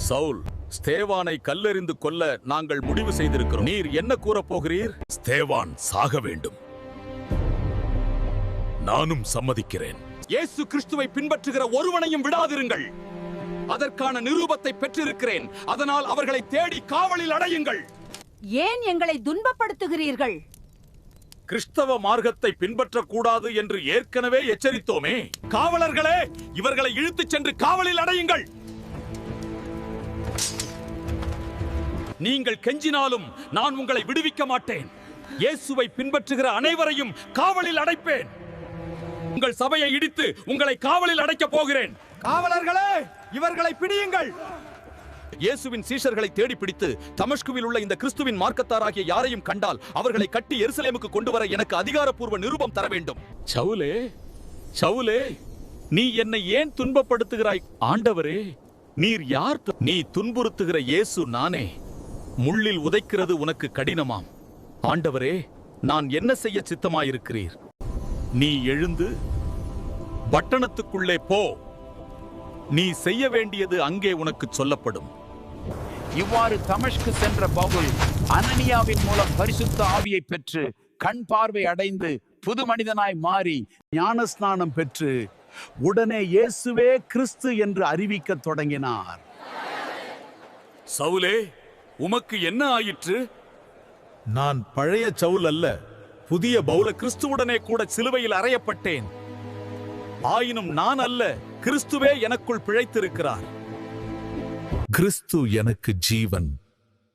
சவுல், ஸ்தேவானை கல்லெறிந்து கொல்ல நாங்கள் முடிவு செய்திருக்கிறோம். நீர் என்ன கூறப் போகிறீர்? ஸ்தேவான் சாக வேண்டும். நானும் சம்மதிக்கிறேன். இயேசு கிறிஸ்துவை பின்பற்றுகிற ஒருவனையும் விடாதிருங்கள். அதற்கான நிரூபத்தை பெற்றிருக்கிறேன். அதனால் அவர்களை தேடி காவலில் அடையுங்கள். ஏன் எங்களை துன்பப்படுத்துகிறீர்கள்? கிறிஸ்தவ மார்க்கத்தை பின்பற்றக்கூடாது என்று ஏற்கனவே எச்சரித்தோமே. காவலர்களே, இவர்களை இழுத்துச் சென்று காவலில் அடையுங்கள். நீங்கள் கெஞ்சினாலும் நான் உங்களை விடுவிக்க மாட்டேன். இயேசுவை பின்பற்றுகிற அனைவரையும் காவலில் அடைப்பேன். உங்கள் சபையை இடித்து உங்களை காவலில் அடைக்கப் போகிறேன். காவலர்களே, இவர்களை பிடியுங்கள். இயேசுவின் சீஷர்களை தேடி பிடித்து தமஸ்குவில் உள்ள இந்த கிறிஸ்துவின் மார்க்கத்தாராகிய யாரையும் கண்டால் அவர்களை கட்டி எருசலேமுக்கு கொண்டு வர எனக்கு அதிகாரப்பூர்வ நிரூபம் தர வேண்டும். சவுலே, சவுலே, நீ என்னை ஏன் துன்பப்படுத்துகிறாய்? ஆண்டவரே, நீர் யார்? நீ துன்புறுத்துகிற இயேசு நானே. முள்ளில் உதைக்கிறது உனக்கு கடினமாம். ஆண்டவரே, நான் என்ன செய்ய சித்தமாயிருக்கிறீர்? நீ எழுந்து பட்டணத்துக்குள்ளே போ. நீ செய்ய வேண்டியது அங்கே உனக்கு சொல்லப்படும். இவ்வாறு தமஸ்கு சென்ற பவுல் அனனியாவின் மூலம் பரிசுத்த ஆவியை பெற்று கண் பார்வை அடைந்து புது மனிதனாய் மாறி ஞானஸ்நானம் பெற்று உடனே இயேசுவே கிறிஸ்து என்று அறிவிக்க தொடங்கினார். சவுலே, உமக்கு என்ன ஆயிற்று? நான் பழைய சவுல் அல்ல, புதிய பவுல கிறிஸ்துவுடனே கூட சிலுவையில் அறையப்பட்டேன். ஆயினும் நான் அல்ல, கிறிஸ்துவே எனக்குள் பிழைத்திருக்கிறார். கிறிஸ்து எனக்கு ஜீவன்,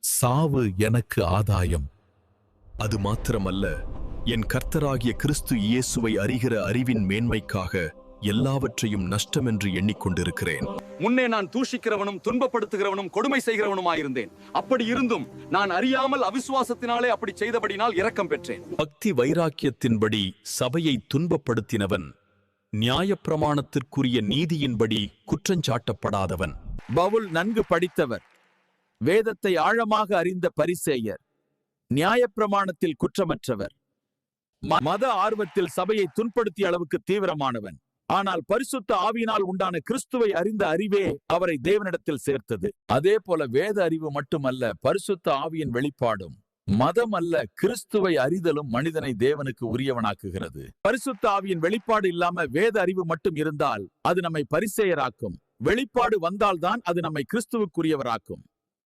சாவு எனக்கு ஆதாயம். அது மாத்திரமல்ல, என் கர்த்தராகிய கிறிஸ்து இயேசுவை அறிகிற அறிவின் மேன்மைக்காக எல்லாவற்றையும் நஷ்டம் என்று எண்ணிக்கொண்டிருக்கிறேன். முன்னே நான் தூஷிக்கிறவனும் துன்பப்படுத்துகிறவனும் கொடுமை செய்கிறவனுமாயிருந்தேன். அப்படி இருந்தும் நான் அறியாமல் அவிசுவாசத்தினாலே அப்படி செய்தபடினால் இரக்கம் பெற்றேன். பக்தி வைராக்கியத்தின்படி சபையை துன்பப்படுத்தினவன் நியாயப்பிரமாணத்திற்குரிய நீதியின்படி குற்றஞ்சாட்டப்படாதவன். பவுல் நன்கு படித்தவர், வேதத்தை ஆழமாக அறிந்த பரிசேயர், நியாயப்பிரமாணத்தில் குற்றமற்றவர், மத ஆர்வத்தில் சபையை துன்படுத்திய அளவுக்கு தீவிரமானவன். ஆனால் பரிசுத்த ஆவியினால் உண்டான கிறிஸ்துவை அறிந்த அறிவே அவரை தேவனிடத்தில் சேர்த்தது. அதே போல வேத அறிவு மட்டுமல்ல, பரிசுத்த ஆவியின் வெளிப்பாடும் மதம் அல்ல, கிறிஸ்துவை அறிதலும் மனிதனை தேவனுக்கு உரியவனாக்குகிறது. பரிசுத்த ஆவியின் வெளிப்பாடு இல்லாம வேத அறிவு மட்டும் இருந்தால் அது நம்மை பரிசேயராக்கும். வெளிப்பாடு வந்தால்தான் அது நம்மை கிறிஸ்துவுக்குரியவராக்கும்.